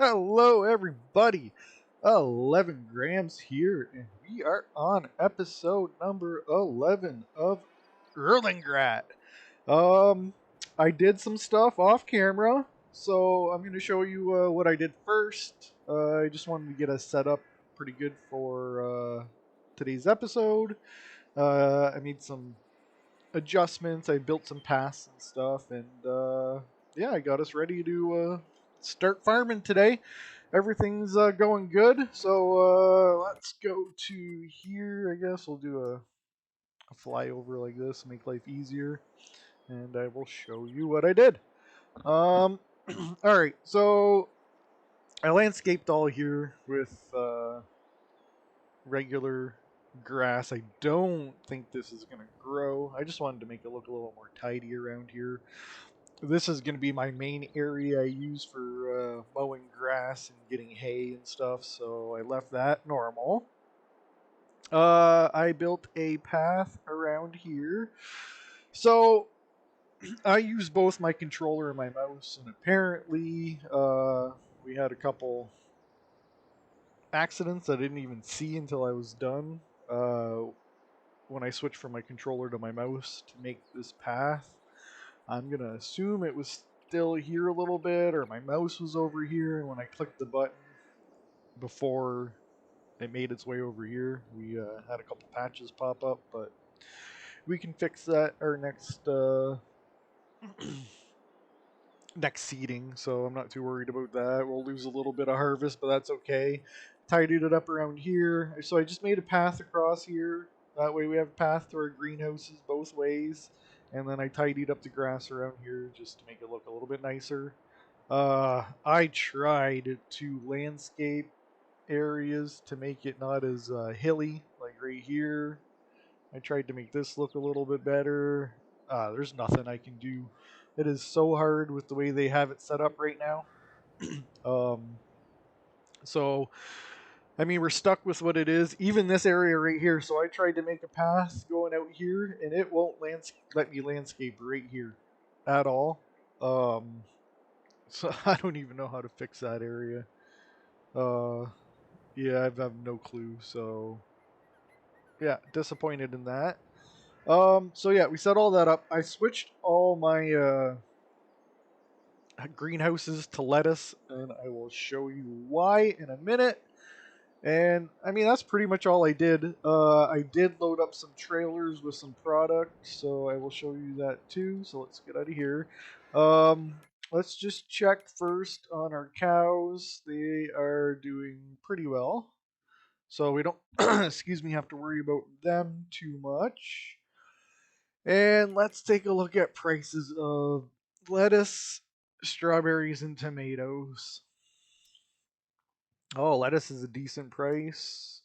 Hello, everybody. 11 grams here, and we are on episode number 11 of Erlengrat. Um, I did some stuff off camera, so I'm going to show you what I did first. I just wanted to get us set up pretty good for today's episode. I made some adjustments. I built some paths and stuff, and yeah, I got us ready to start farming today. Everything's going good, so let's go to here. I guess we'll do a flyover like this, make life easier, and I will show you what I did. All right, so I landscaped all here with regular grass. I don't think this is going to grow. I just wanted to make it look a little more tidy around here. This is going to be my main area I use for mowing grass and getting hay and stuff, so I left that normal. I built a path around here. So I use both my controller and my mouse, and apparently we had a couple accidents I didn't even see until I was done. When I switched from my controller to my mouse to make this path, I'm gonna assume it was still here a little bit, or my mouse was over here, and when I clicked the button before it made its way over here, we had a couple patches pop up, but we can fix that our next next seeding, so I'm not too worried about that. We'll lose a little bit of harvest, but that's okay. Tidied it up around here, so I just made a path across here. That way we have a path to our greenhouses both ways, and then I tidied up the grass around here just to make it look a little bit nicer. I tried to landscape areas to make it not as hilly, like right here. I tried to make this look a little bit better. There's nothing I can do. It is so hard with the way they have it set up right now. Um, so, I mean, we're stuck with what it is. Even this area right here. So I tried to make a path going out here, and it won't let me landscape right here at all. Um, so I don't even know how to fix that area. Uh, yeah, have no clue. So yeah, disappointed in that. So yeah, we set all that up. I switched all my greenhouses to lettuce, and I will show you why in a minute. And I mean, that's pretty much all I did. I did load up some trailers with some product, so I will show you that too. So let's get out of here. Um, let's just check first on our cows. They are doing pretty well. So we don't, excuse me, have to worry about them too much. And let's take a look at prices of lettuce, strawberries, and tomatoes. Oh, lettuce is a decent price.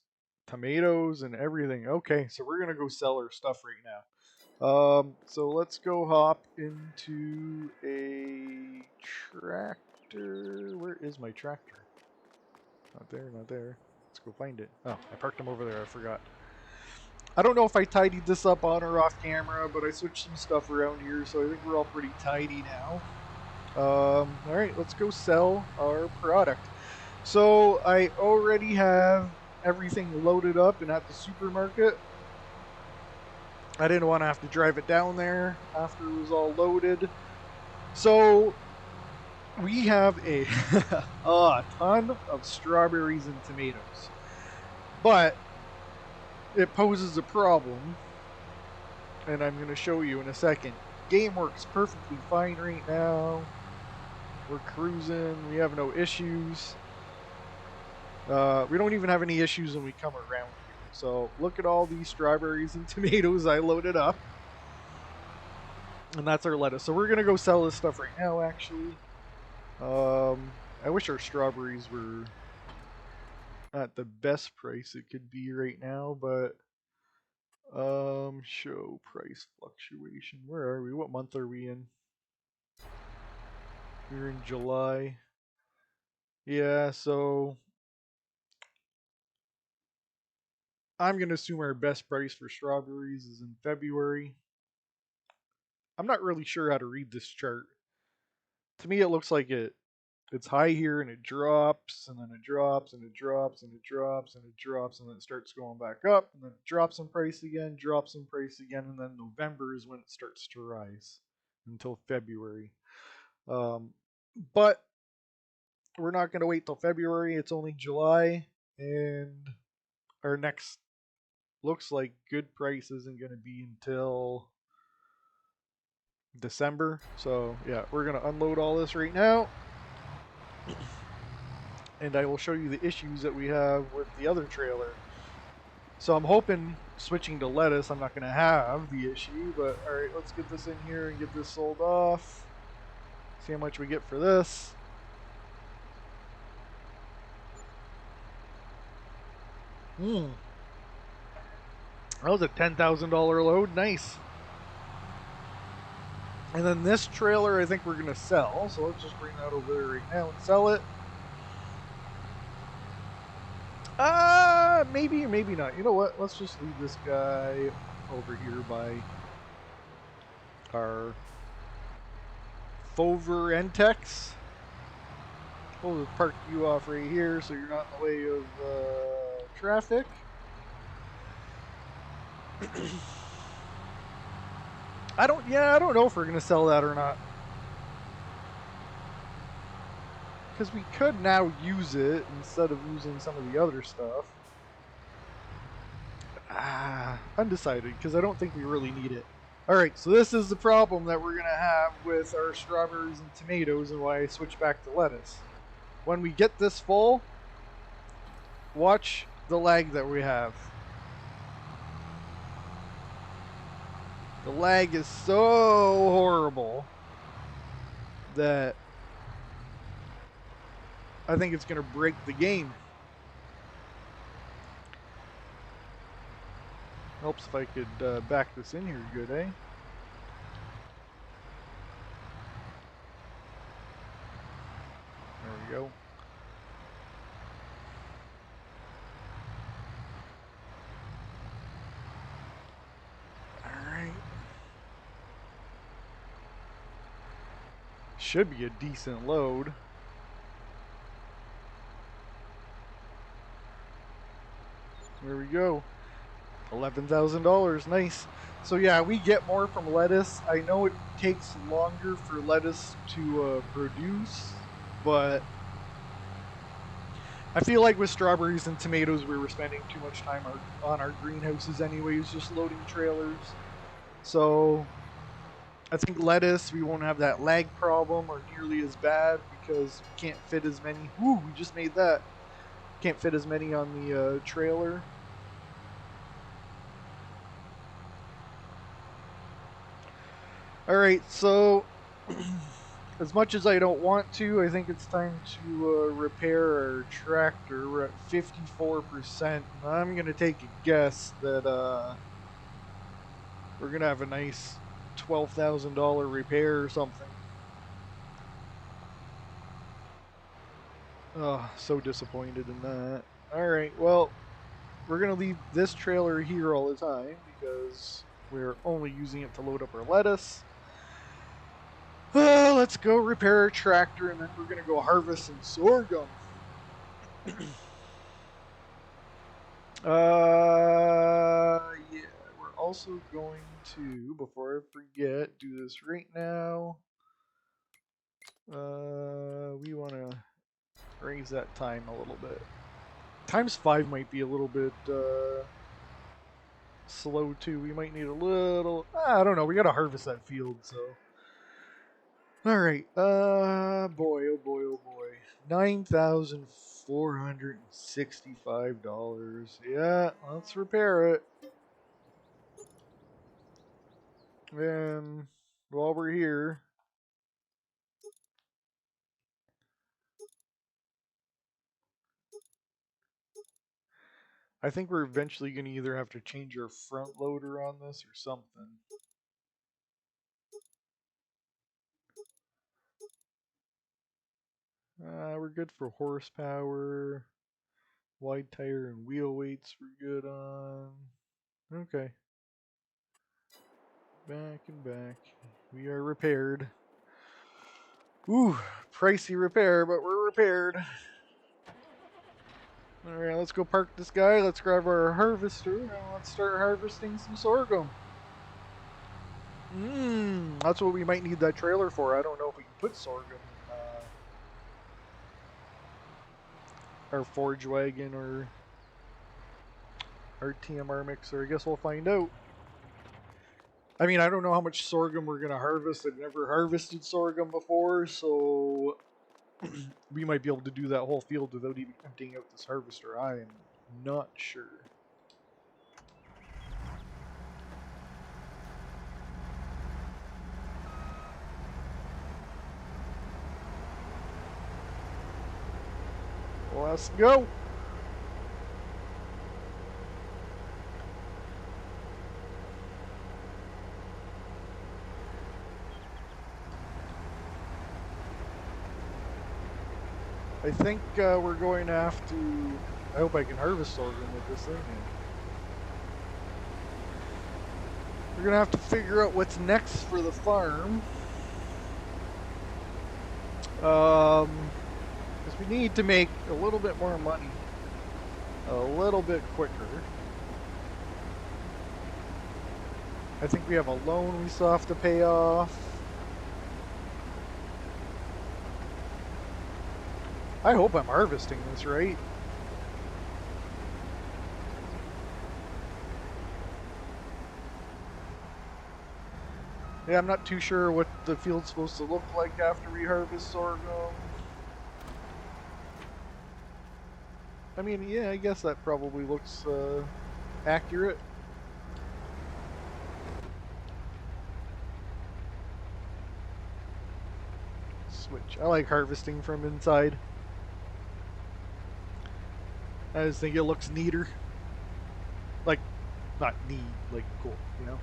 Tomatoes and everything. Okay, so we're gonna go sell our stuff right now. So let's go hop into a tractor. Where is my tractor? Not there, not there. Let's go find it. Oh, I parked him over there. I forgot. I don't know if I tidied this up on or off camera, but I switched some stuff around here, so I think we're all pretty tidy now. Alright, let's go sell our product. So I already have everything loaded up and at the supermarket. I didn't want to have to drive it down there after it was all loaded. So we have a, a ton of strawberries and tomatoes. But it poses a problem, and I'm going to show you in a second. Game works perfectly fine right now. We're cruising. We have no issues. We don't even have any issues when we come around here. So look at all these strawberries and tomatoes I loaded up. And that's our lettuce. So we're going to go sell this stuff right now, actually. I wish our strawberries were at the best price it could be right now, but show price fluctuation. Where are we? What month are we in? We're in July. Yeah, so I'm going to assume our best price for strawberries is in February. I'm not really sure how to read this chart. To me, it looks like it it's high here and it drops and then it drops and it drops and it drops and it drops and then it starts going back up and then it drops in price again, drops in price again, and then November is when it starts to rise until February. Um, but we're not going to wait till February. It's only July, and our next looks like good price isn't going to be until December. So yeah, we're going to unload all this right now, and I will show you the issues that we have with the other trailer. So I'm hoping switching to lettuce, I'm not going to have the issue, but all right, let's get this in here and get this sold off. See how much we get for this. That was a $10,000 load. Nice. And then this trailer, I think we're going to sell. So let's just bring that over there right now and sell it. Maybe or maybe not. You know what? Let's just leave this guy over here by our Fover Entex. We'll park you off right here so you're not in the way of traffic. I don't know if we're going to sell that or not. Because we could now use it instead of using some of the other stuff. Undecided, because I don't think we really need it. Alright, so this is the problem that we're going to have with our strawberries and tomatoes and why I switched back to lettuce. When we get this full, watch the lag that we have. The lag is so horrible that I think it's going to break the game. Helps if I could back this in here good, eh? There we go. Alright. Should be a decent load. There we go. $11,000. Nice. So yeah, we get more from lettuce. I know it takes longer for lettuce to produce, but I feel like with strawberries and tomatoes, we were spending too much time on our greenhouses anyways, just loading trailers. So I think lettuce, we won't have that lag problem or nearly as bad because we can't fit as many. Woo, we just made that. Can't fit as many on the trailer. All right, so as much as I don't want to, I think it's time to repair our tractor. We're at 54%. I'm going to take a guess that we're going to have a nice $12,000 repair or something. Oh, so disappointed in that. All right, well, we're going to leave this trailer here all the time because we're only using it to load up our lettuce. Let's go repair our tractor, and then we're going to go harvest some sorghum. Yeah, we're also going to, before I forget, do this right now. We want to raise that time a little bit. Times 5 might be a little bit slow too. We might need a little. I don't know. We got to harvest that field, so. All right. Boy, oh boy, oh boy. $9,465. Yeah, let's repair it. And while we're here, I think we're eventually going to either have to change our front loader on this or something. We're good for horsepower. Wide tire and wheel weights we're good on. Okay. Back and back. We are repaired. Ooh, pricey repair, but we're repaired. Alright, let's go park this guy. Let's grab our harvester and let's start harvesting some sorghum. That's what we might need that trailer for. I don't know if we can put sorghum in our forage wagon or our TMR mixer. I guess we'll find out. I mean, I don't know how much sorghum we're going to harvest. I've never harvested sorghum before, so we might be able to do that whole field without even emptying out this harvester. I am not sure. Let's go. I think we're going to have to... I hope I can harvest sorghum with this thing. We're going to have to figure out what's next for the farm. Because we need to make a little bit more money. A little bit quicker. I think we have a loan we still have to pay off. I hope I'm harvesting this right. Yeah, I'm not too sure what the field's supposed to look like after we harvest sorghum. I mean, yeah, I guess that probably looks accurate. Switch. I like harvesting from inside. I just think it looks neater. Like, not neat, like cool, you know?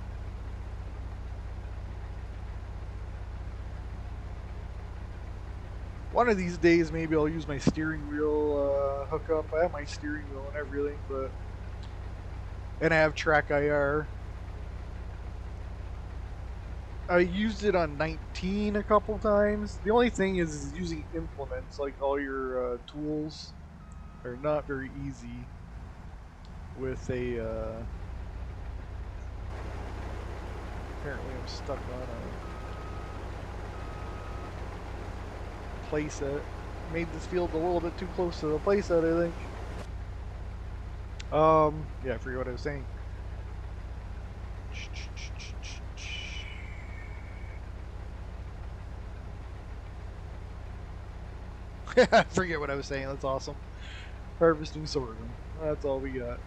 One of these days, maybe I'll use my steering wheel hookup. I have my steering wheel and everything, but... And I have track IR. I used it on 19 a couple times. The only thing is using implements, like all your tools, are not very easy with a... Apparently I'm stuck on a playset. Made this field a little bit too close to the playset, I think. Yeah, I forget what I was saying. I forget what I was saying. That's awesome. Harvesting sorghum. That's all we got.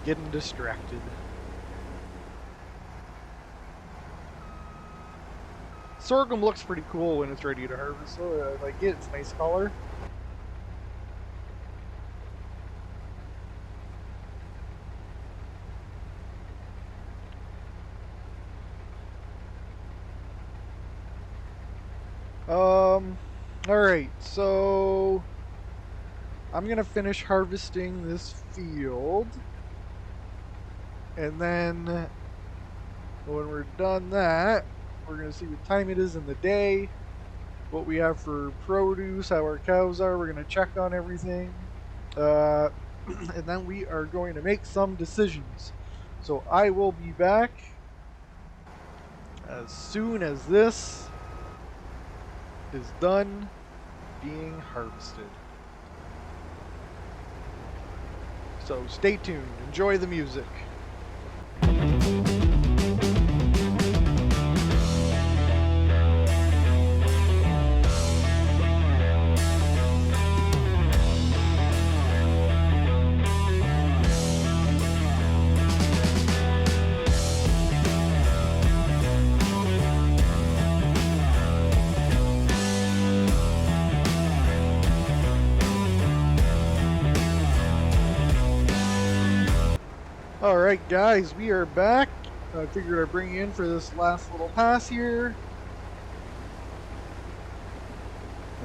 Getting distracted. Sorghum looks pretty cool when it's ready to harvest, so I like it. It's a nice color. Alright, so I'm gonna finish harvesting this field, and then when we're done that, we're gonna see what time it is in the day, what we have for produce, how our cows are. We're gonna check on everything, and then we are going to make some decisions. So I will be back as soon as this is done being harvested. So stay tuned, enjoy the music. Alright guys, we are back. I figured I'd bring you in for this last little pass here.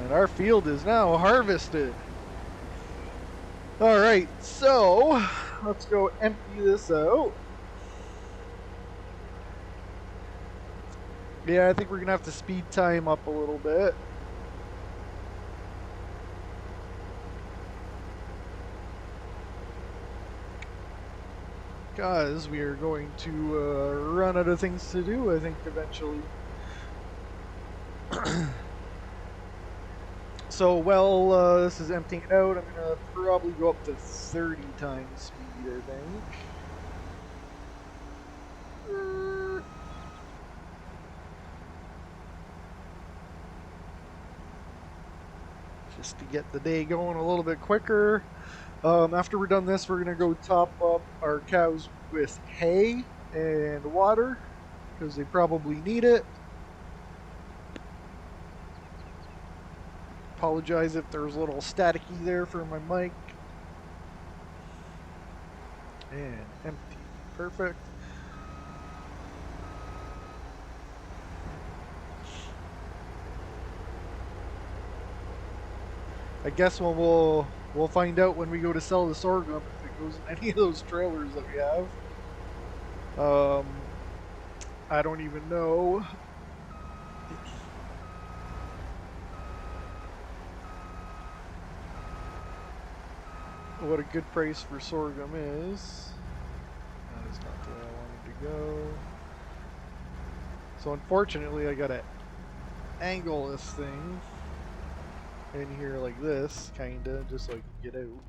And our field is now harvested. Alright, so let's go empty this out. Yeah, I think we're going to have to speed time up a little bit. Because we are going to run out of things to do, I think, eventually. So while this is emptying it out, I'm going to probably go up to 30 times speed, I think. Just to get the day going a little bit quicker. After we're done this, we're going to go top up our cows with hay and water, because they probably need it. Apologize if there's a little staticky there for my mic. And empty. Perfect. I guess we'll find out when we go to sell the sorghum if it goes in any of those trailers that we have. I don't even know. What a good price for sorghum is. That is not the way I wanted to go. So unfortunately I gotta angle this thing in here like this, kinda, just so I can get out.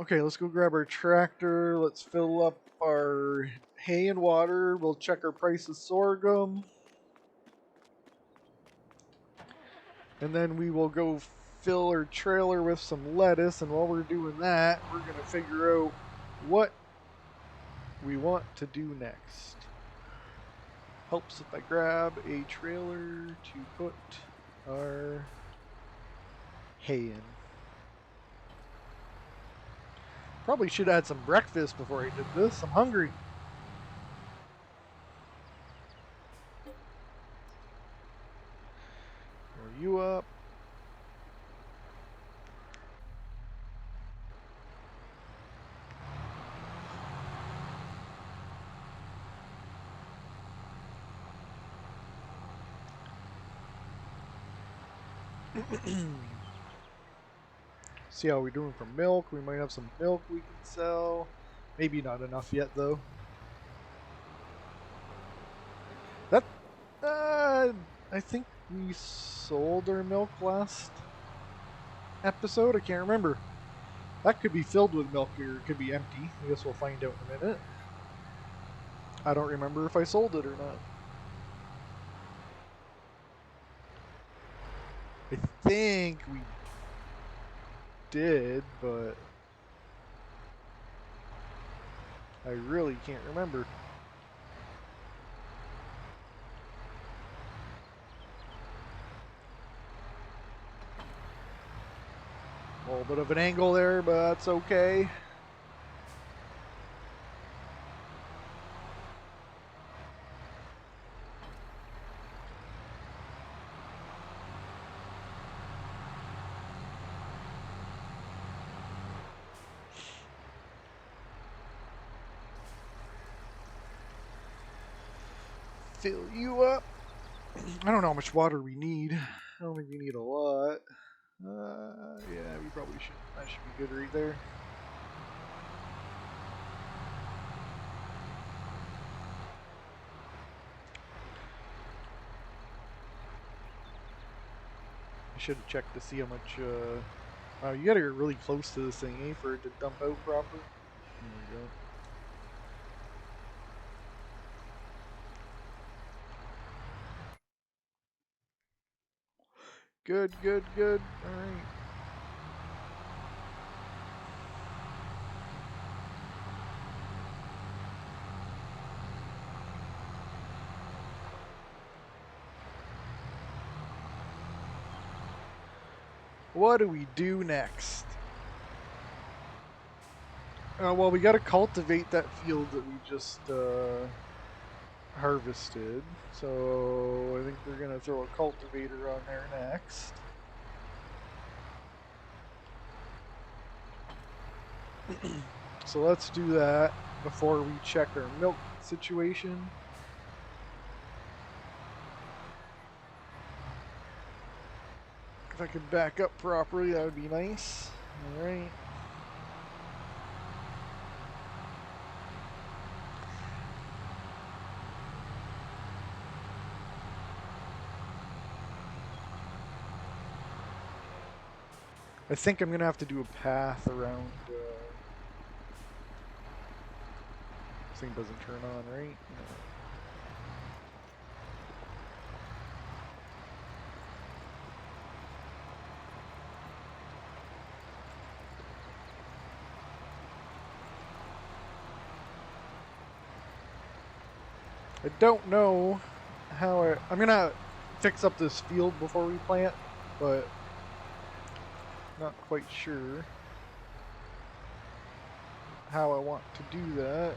Okay, let's go grab our tractor. Let's fill up our hay and water. We'll check our price of sorghum. And then we will go fill our trailer with some lettuce. And while we're doing that, we're going to figure out what we want to do next. Helps if I grab a trailer to put our hay in. Probably should have had some breakfast before I did this. I'm hungry. Are you up? See how we're doing for milk. We might have some milk we can sell. Maybe not enough yet, though. That, I think we sold our milk last episode. I can't remember. That could be filled with milk or it could be empty. I guess we'll find out in a minute. I don't remember if I sold it or not. I think we did, but I really can't remember. A little bit of an angle there, but that's okay. Fill you up. I don't know how much water we need. I don't think we need a lot. Yeah, we probably should. That should be good right there. I should have checked to see how much. Wow, you gotta get really close to this thing, eh, for it to dump out proper. There we go. Good, good, good. All right. What do we do next? Well, we gotta cultivate that field that we just harvested. So I think they're going to throw a cultivator on there next. So let's do that before we check our milk situation. If I could back up properly, that would be nice. Alright. I think I'm going to have to do a path around... this thing doesn't turn on, right? No. I don't know how I'm going to fix up this field before we plant, but not quite sure how I want to do that.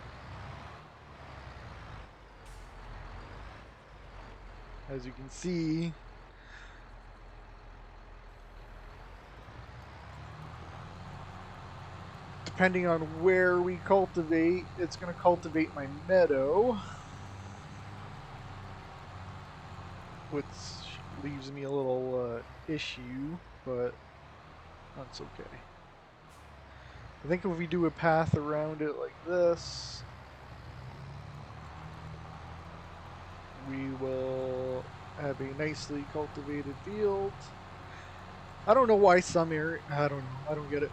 As you can see, depending on where we cultivate, it's going to cultivate my meadow, which leaves me a little issue, but that's okay. I think if we do a path around it like this, we will have a nicely cultivated field. I don't know why some area, I don't know, I don't get it.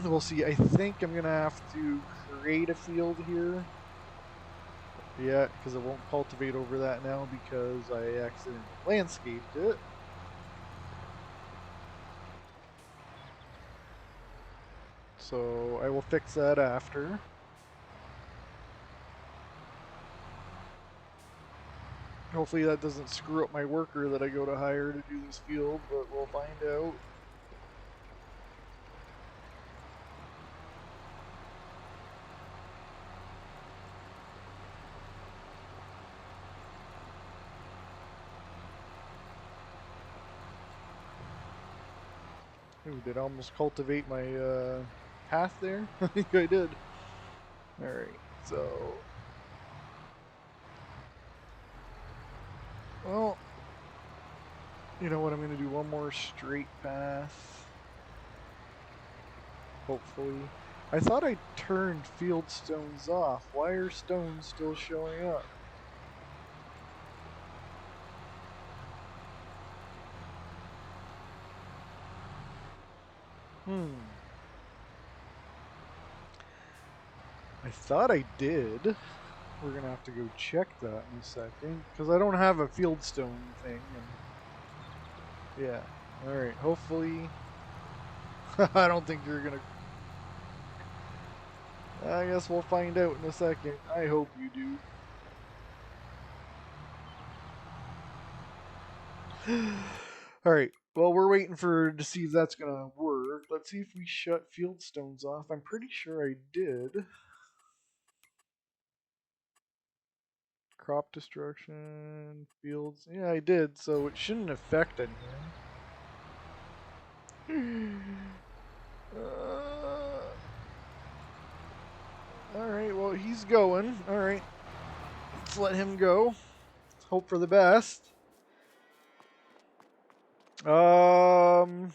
We'll see. I think I'm going to have to create a field here. Yeah, because it won't cultivate over that now because I accidentally landscaped it. So I will fix that after. Hopefully that doesn't screw up my worker that I go to hire to do this field, but we'll find out. Ooh, did I almost cultivate my path there? I think I did. Alright, so... well, you know what, I'm going to do one more straight path. Hopefully. I thought I turned field stones off. Why are stones still showing up? I thought I did. We're gonna have to go check that in a second because I don't have a fieldstone thing. And yeah. All right. Hopefully, I don't think you're gonna. I guess we'll find out in a second. I hope you do. All right. Well, we're waiting to see if that's gonna work. Let's see if we shut fieldstones off. I'm pretty sure I did. Crop destruction, fields. Yeah, I did. So it shouldn't affect anything. Alright, well, he's going. Alright. Let's let him go. Let's hope for the best. Trying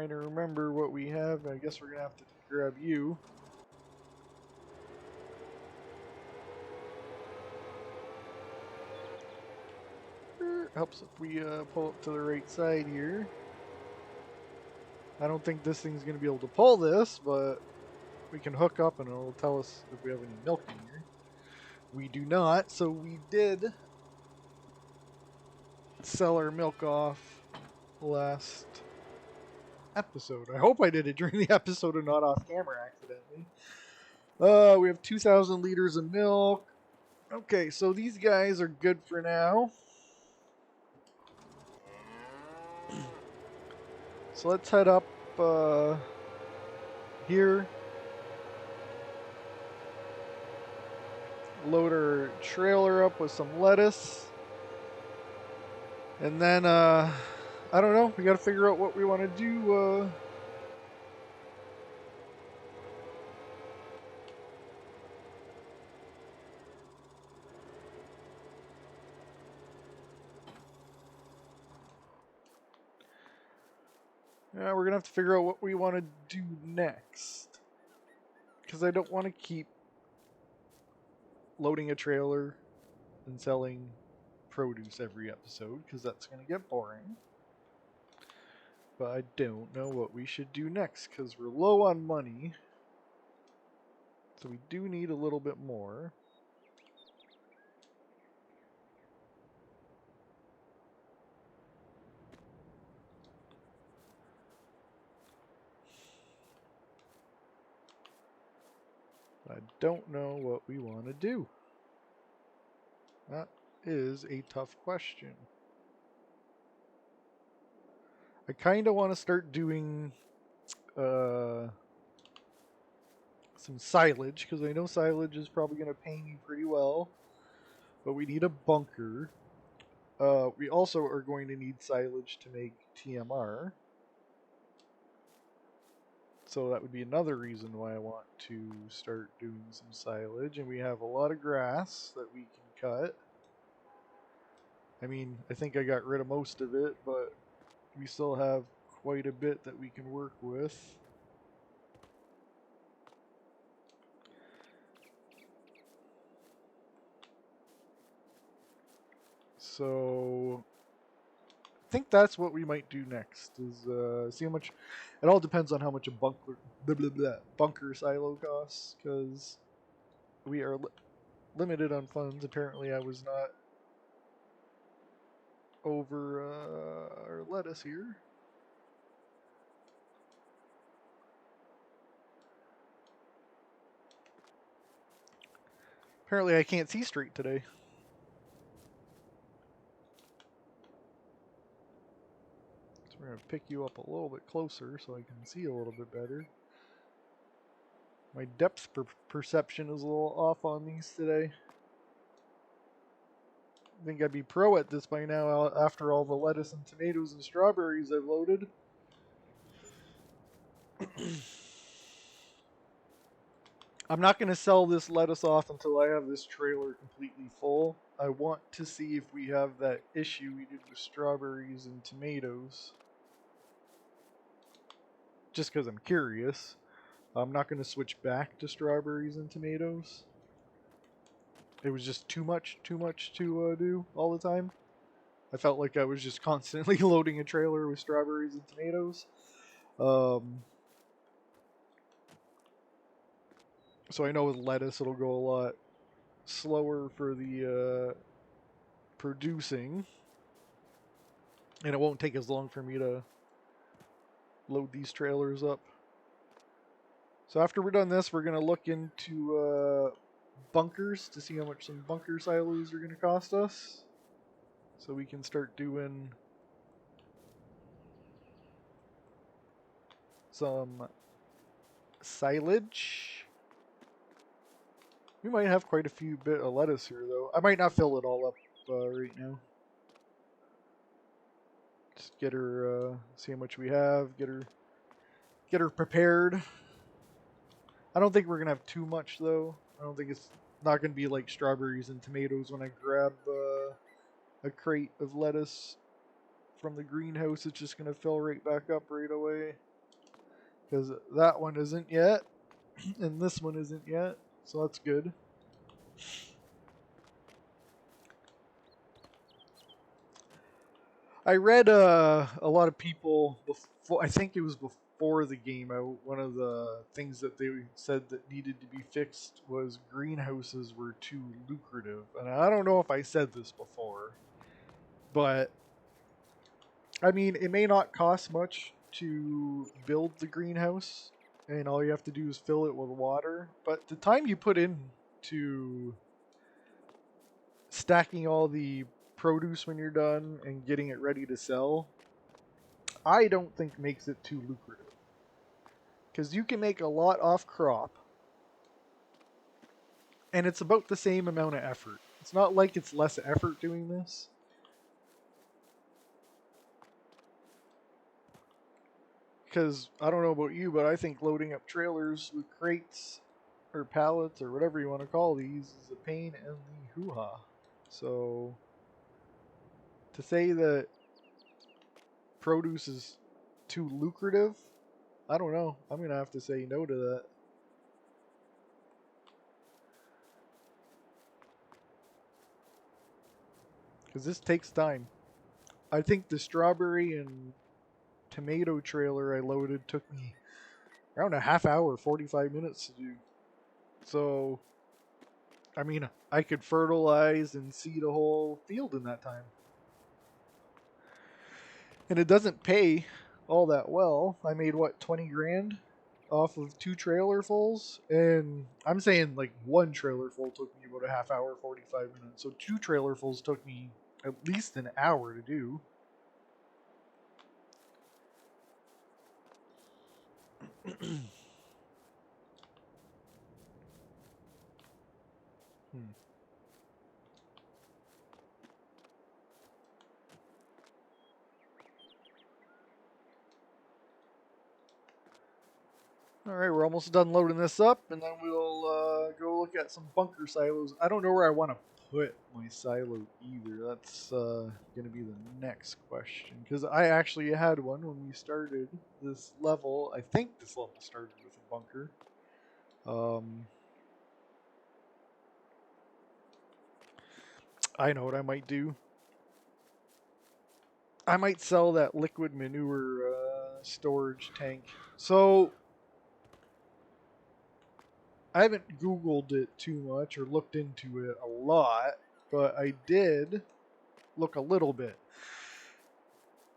to remember what we have. I guess we're going to have to grab you. Helps if we pull up to the right side here. I don't think this thing's going to be able to pull this, but we can hook up and it'll tell us if we have any milk in here. We do not, so we did sell our milk off last episode. I hope I did it during the episode and not off camera accidentally. We have 2,000 liters of milk. Okay, so these guys are good for now. So let's head up here. load our trailer up with some lettuce. And then, I don't know. We got to figure out what we want to do. Yeah, we're going to have to figure out what we want to do next. Because I don't want to keep loading a trailer and selling produce every episode, because that's going to get boring. But I don't know what we should do next, because we're low on money. So we do need a little bit more. I don't know what we want to do. That is a tough question. I kind of want to start doing some silage, because I know silage is probably going to pay me pretty well. But we need a bunker. We also are going to need silage to make TMR. So that would be another reason why I want to start doing some silage. And we have a lot of grass that we can cut. I mean, I think I got rid of most of it, but we still have quite a bit that we can work with. So I think that's what we might do next, is see how much. It all depends on how much a bunker silo costs, because we are limited on funds. Apparently I was not over our lettuce here. Apparently I can't see straight today. So we're going to pick you up a little bit closer so I can see a little bit better. My depth perception is a little off on these today. I think I'd be pro at this by now after all the lettuce and tomatoes and strawberries I've loaded. I'm not going to sell this lettuce off until I have this trailer completely full. I want to see if we have that issue we did with strawberries and tomatoes. Just because I'm curious. I'm not going to switch back to strawberries and tomatoes. It was just too much to do all the time. I felt like I was just constantly loading a trailer with strawberries and tomatoes. So I know with lettuce it'll go a lot slower for the producing, and it won't take as long for me to load these trailers up. So after we're done this, we're going to look into bunkers to see how much some bunker silos are going to cost us, so we can start doing some silage. We might have quite a few bit of lettuce here, though. I might not fill it all up right now. Just get her, see how much we have. Get her prepared. I don't think we're gonna have too much though. I don't think it's not gonna be like strawberries and tomatoes when I grab a crate of lettuce from the greenhouse. It's just gonna fill right back up right away. Because that one isn't yet, and this one isn't yet, so that's good. I read a lot of people before. I think it was before the game out. One of the things that they said that needed to be fixed was greenhouses were too lucrative, and I don't know if I said this before, but I mean it may not cost much to build the greenhouse, and all you have to do is fill it with water. But the time you put in to stacking all the produce when you're done and getting it ready to sell, I don't think makes it too lucrative. Because you can make a lot off crop And it's about the same amount of effort. It's not like it's less effort doing this. Because I don't know about you, but I think loading up trailers with crates or pallets or whatever you want to call these is a pain in the hoo-ha. So to say that produce is too lucrative, I don't know. I'm going to have to say no to that. Because this takes time. I think the strawberry and tomato trailer I loaded took me around a half hour, 45 minutes to do. So, I mean, I could fertilize and seed a whole field in that time. And it doesn't pay all that well. I made what, 20 grand off of 2 trailer fulls? And I'm saying like 1 trailer full took me about a half hour, 45 minutes. So 2 trailer fulls took me at least an hour to do. Alright, we're almost done loading this up, and then we'll go look at some bunker silos. I don't know where I want to put my silo either. That's going to be the next question. Because I actually had one when we started this level. I think this level started with a bunker. I know what I might do. I might sell that liquid manure storage tank. So I haven't Googled it too much or looked into it a lot, but I did look a little bit.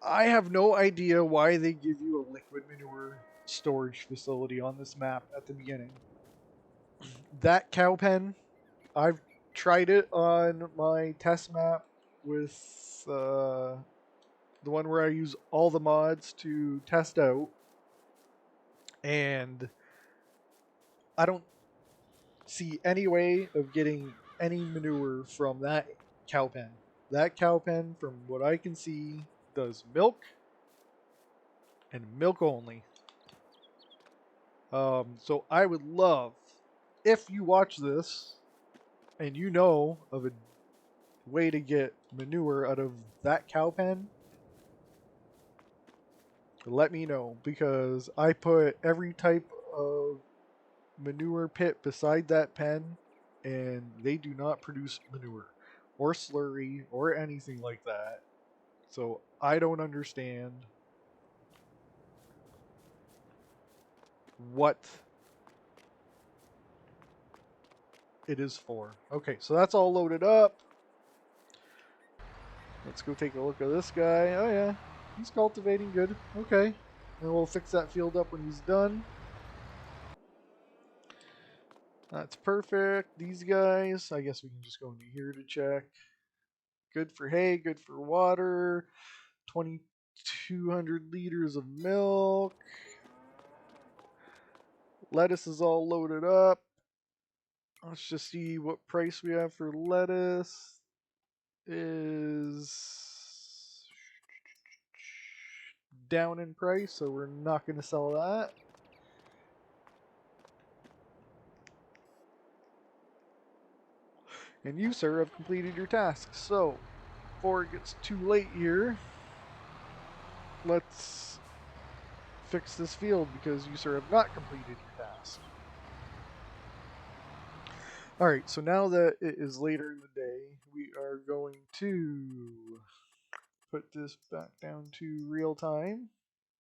I have no idea why they give you a liquid manure storage facility on this map at the beginning. That cow pen, I've tried it on my test map with the one where I use all the mods to test out, and I don't see any way of getting any manure from that cow pen. That cow pen, from what I can see, does milk and milk only. So I would love, if you watch this and you know of a way to get manure out of that cow pen, let me know, because I put every type of manure pit beside that pen and they do not produce manure or slurry or anything like that. So I don't understand what it is for. Okay, so that's all loaded up. Let's go take a look at this guy. Oh yeah, he's cultivating good. Okay, and we'll fix that field up when he's done. That's perfect. These guys, I guess we can just go into here to check. Good for hay, good for water. 2,200 liters of milk. Lettuce is all loaded up. Let's just see what price we have for lettuce. Is down in price, so we're not going to sell that. And you, sir, have completed your task. So, before it gets too late here, let's fix this field because you, sir, have not completed your task. Alright, so now that it is later in the day, we are going to put this back down to real time,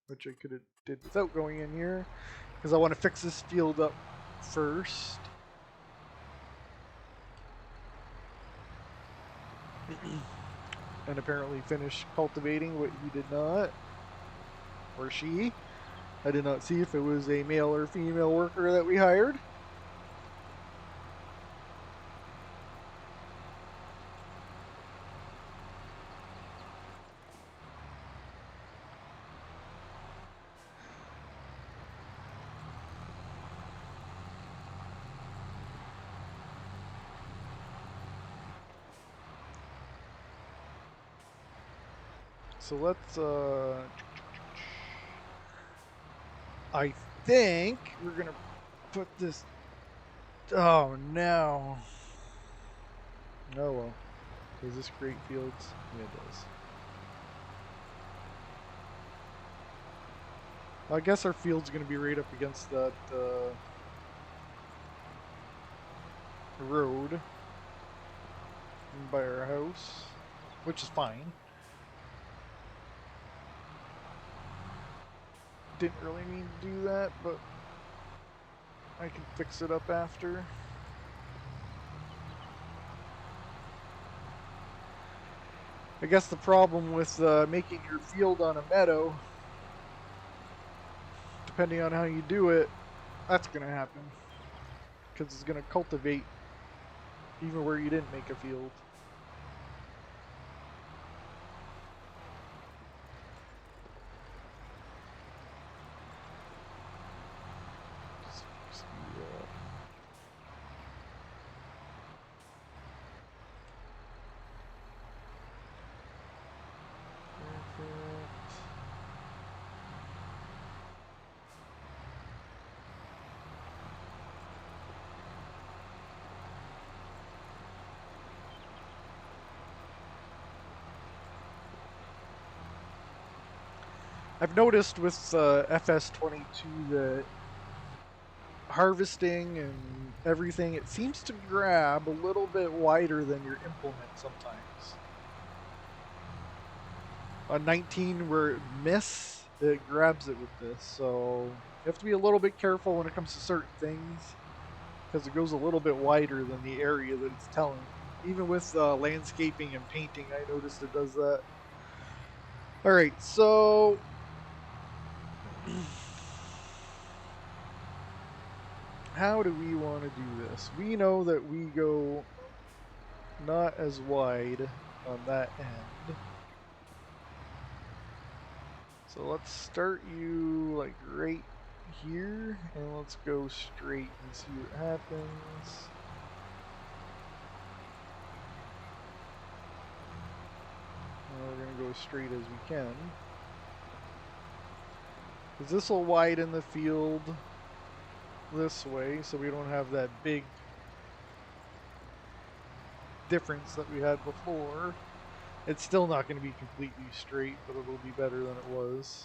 which I could have did without going in here, because I want to fix this field up first. And apparently finish cultivating what he did not. Or she. I did not see if it was a male or female worker that we hired. So let's I think we're gonna put this. Oh no. Oh well. Does this create fields? Yeah, it does. I guess our field's gonna be right up against that road by our house, which is fine. Didn't really mean to do that, but I can fix it up after. I guess the problem with making your field on a meadow, depending on how you do it, that's going to happen. Because it's going to cultivate even where you didn't make a field. I've noticed with FS22 that harvesting and everything, it seems to grab a little bit wider than your implement sometimes. On 19 where it miss, it grabs it with this, so you have to be a little bit careful when it comes to certain things because it goes a little bit wider than the area that it's telling. Even with landscaping and painting, I noticed it does that. Alright, so how do we want to do this? We know that we go not as wide on that end. So let's start you like right here and let's go straight and see what happens. And we're going to go straight as we can. Because this will widen the field this way so we don't have that big difference that we had before. It's still not going to be completely straight, but it'll be better than it was.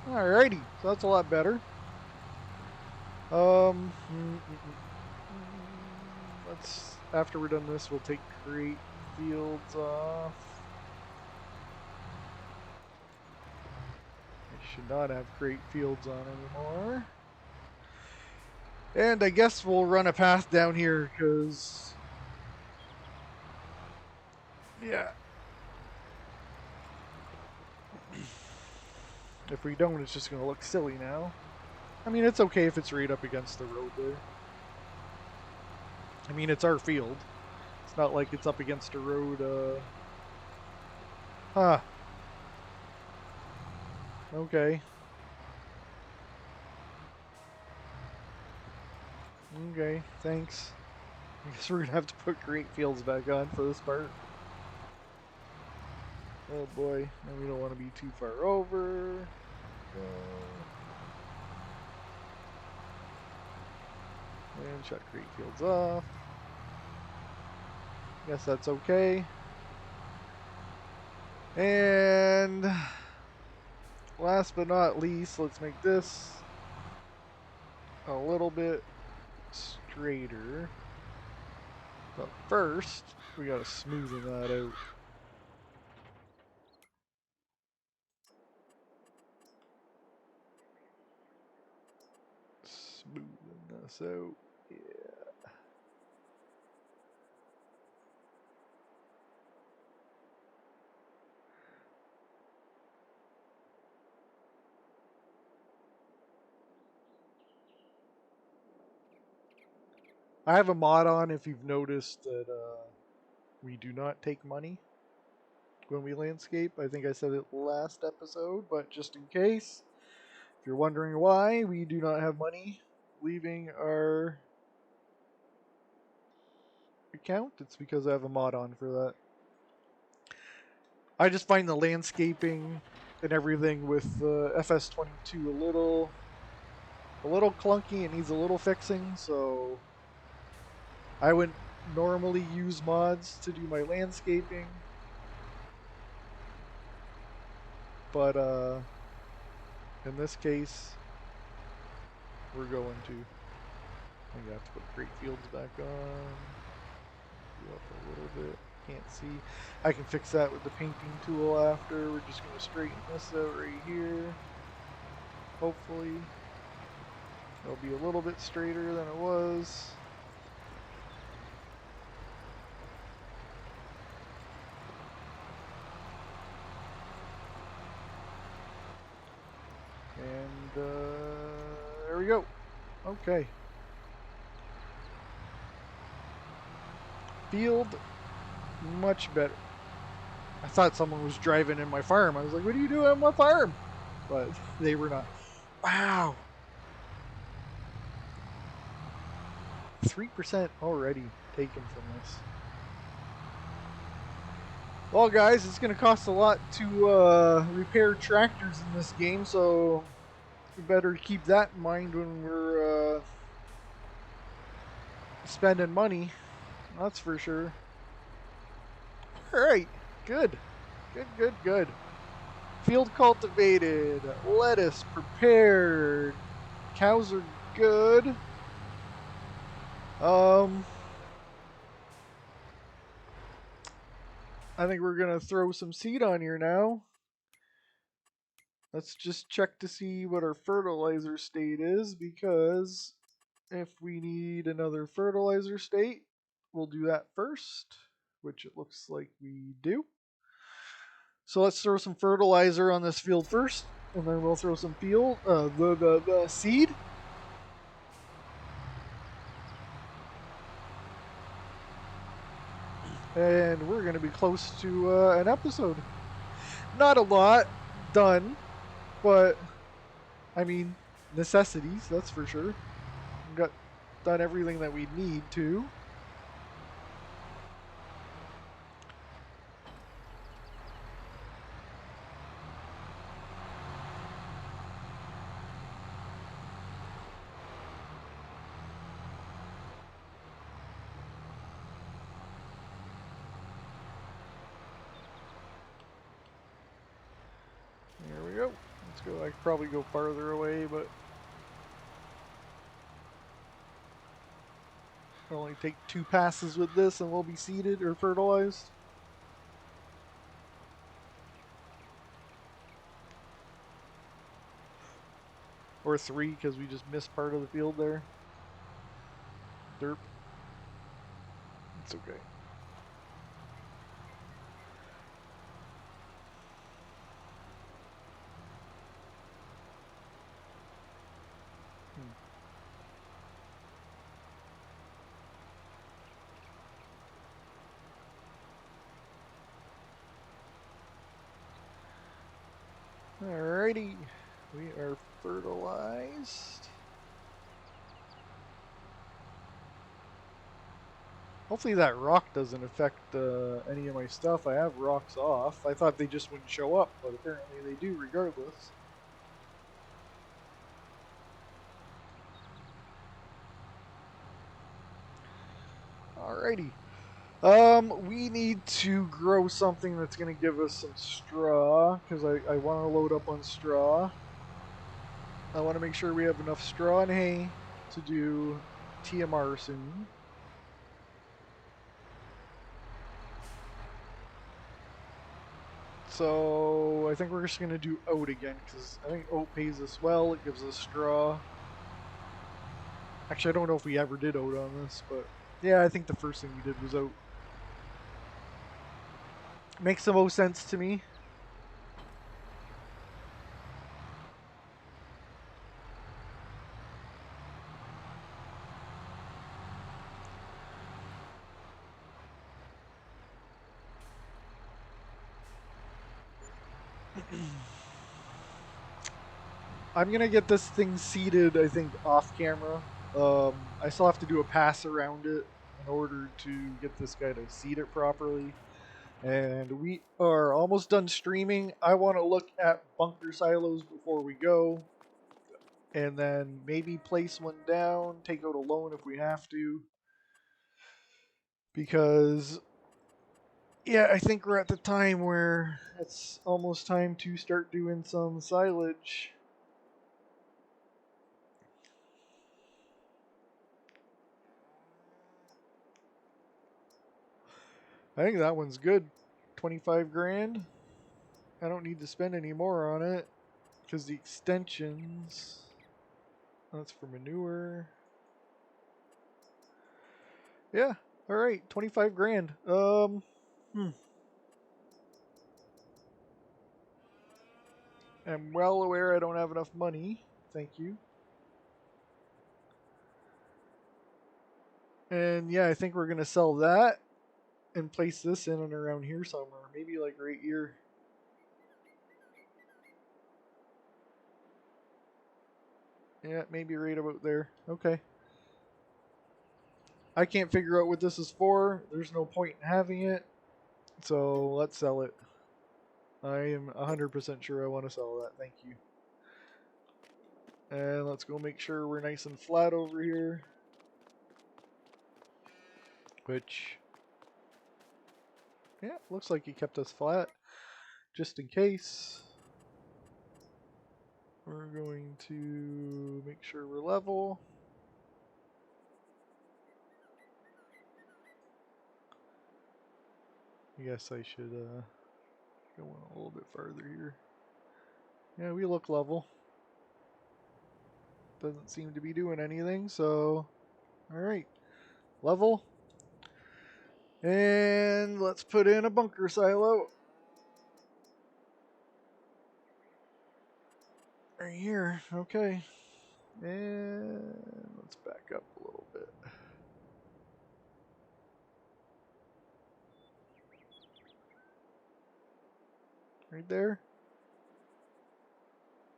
Alrighty, so that's a lot better. Let's, after we're done this, we'll take create fields off. I should not have create fields on anymore. And I guess we'll run a path down here, because... yeah. If we don't, it's just going to look silly now. I mean, it's okay if it's right up against the road there. I mean, it's our field. It's not like it's up against a road, Huh. Okay. Okay, thanks. I guess we're going to have to put create fields back on for this part. Oh boy, and we don't want to be too far over. And shut create fields off. Guess that's okay. And last but not least, let's make this a little bit straighter. But first, we gotta smoothen that out. Smoothing this out. Yeah. I have a mod on if you've noticed that we do not take money when we landscape. I think I said it last episode, but just in case, if you're wondering why we do not have money leaving our account, it's because I have a mod on for that. I just find the landscaping and everything with FS22 a little clunky. It needs a little fixing, so I wouldn't normally use mods to do my landscaping, but in this case, we're going to. I have to put Great Fields back on. Go up a little bit. Can't see. I can fix that with the painting tool after. We're just going to straighten this out right here. Hopefully, it'll be a little bit straighter than it was. And there we go. Okay. Field, much better. I thought someone was driving in my farm. I was like, what are you doing on my farm? But they were not. Wow. 3% already taken from this. Well, guys, it's going to cost a lot to repair tractors in this game, so we better keep that in mind when we're spending money. That's for sure. All right, good. Good. Field cultivated, lettuce prepared, cows are good. I think we're gonna throw some seed on here now. Let's just check to see what our fertilizer state is, because if we need another fertilizer state, we'll do that first, which it looks like we do. So let's throw some fertilizer on this field first, and then we'll throw some the seed. And we're going to be close to an episode. Not a lot done, but I mean, necessities, that's for sure. We got done everything that we need to. There we go. Let's go. I could probably go farther away, but it'll only take 2 passes with this and we'll be seeded or fertilized. Or 3 because we just missed part of the field there. Derp. It's okay. Alrighty, we are fertilized. Hopefully that rock doesn't affect any of my stuff. I have rocks off. I thought they just wouldn't show up, but apparently they do regardless. Alrighty. We need to grow something that's going to give us some straw, because I want to load up on straw. I want to make sure we have enough straw and hay to do TMR soon. So I think we're just going to do oat again, because I think oat pays us well. It gives us straw. Actually, I don't know if we ever did oat on this, but yeah, I think the first thing we did was oat. Makes the most sense to me. I'm gonna get this thing seated, I think, off camera. I still have to do a pass around it in order to get this guy to seat it properly. And we are almost done streaming. I want to look at bunker silos before we go, and then maybe place one down, take out a loan if we have to. Because, yeah, I think we're at the time where it's almost time to start doing some silage. I think that one's good. 25 grand. I don't need to spend any more on it because the extensions. That's for manure. Yeah. All right. 25 grand. I'm well aware I don't have enough money. Thank you. And yeah, I think we're gonna sell that and place this in and around here somewhere. Maybe like right here. Yeah, maybe right about there. Okay. I can't figure out what this is for. There's no point in having it. So let's sell it. I am 100% sure I want to sell that. Thank you. And let's go make sure we're nice and flat over here. Which, yeah, looks like he kept us flat. Just in case. We're going to make sure we're level. I guess I should go in a little bit farther here. Yeah, we look level. Doesn't seem to be doing anything, so alright. Level. And let's put in a bunker silo. Right here, okay. And let's back up a little bit. Right there.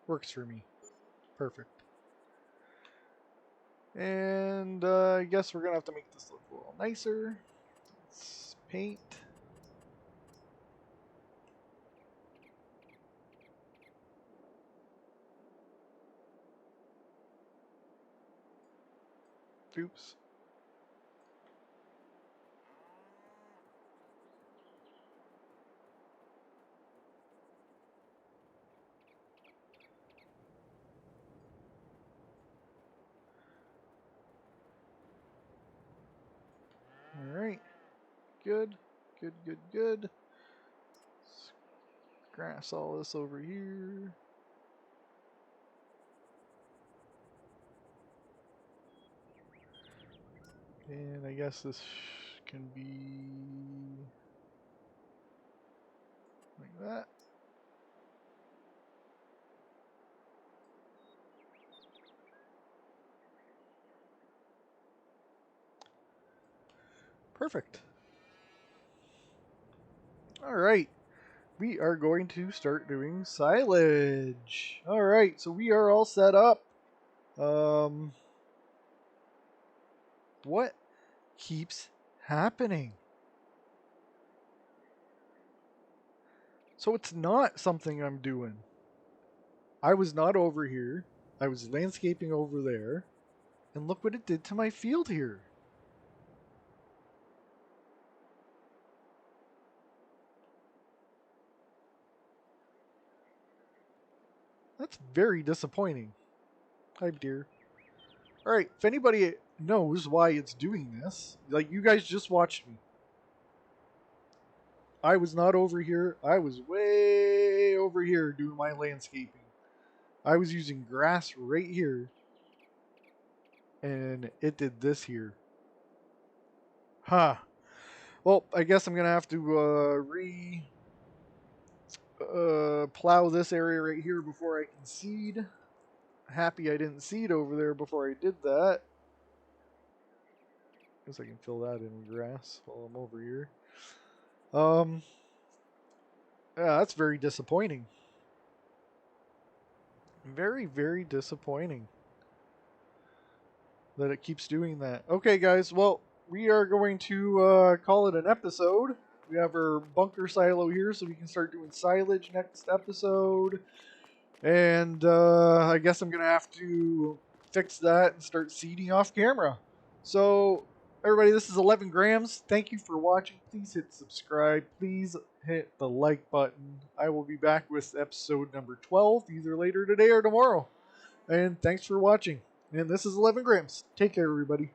Works for me. Perfect. And I guess we're going to have to make this look a little nicer. Let's paint. Oops. Alright. Good. Good, good, good. Let's grass all this over here. And I guess this can be like that. Perfect. Alright. We are going to start doing silage. Alright, so we are all set up. What keeps happening? So it's not something I'm doing. I was not over here. I was landscaping over there. And look what it did to my field here. That's very disappointing. Hi, dear. Alright, if anybody knows why it's doing this, like you guys just watched me. I was not over here. I was way over here doing my landscaping. I was using grass right here. And it did this here. Huh. Well, I guess I'm going to have to plow this area right here before I can seed. Happy I didn't seed over there before I did that. Guess I can fill that in with grass while I'm over here. Yeah, that's very disappointing. Very, very disappointing that it keeps doing that. Okay, guys. Well, we are going to call it an episode. We have our bunker silo here, so we can start doing silage next episode. And I guess I'm gonna have to fix that and start seeding off camera. So, everybody, this is 11 grams. Thank you for watching. Please hit subscribe. Please hit the like button. I will be back with episode number 12 either later today or tomorrow. And thanks for watching. And this is 11 grams. Take care, everybody.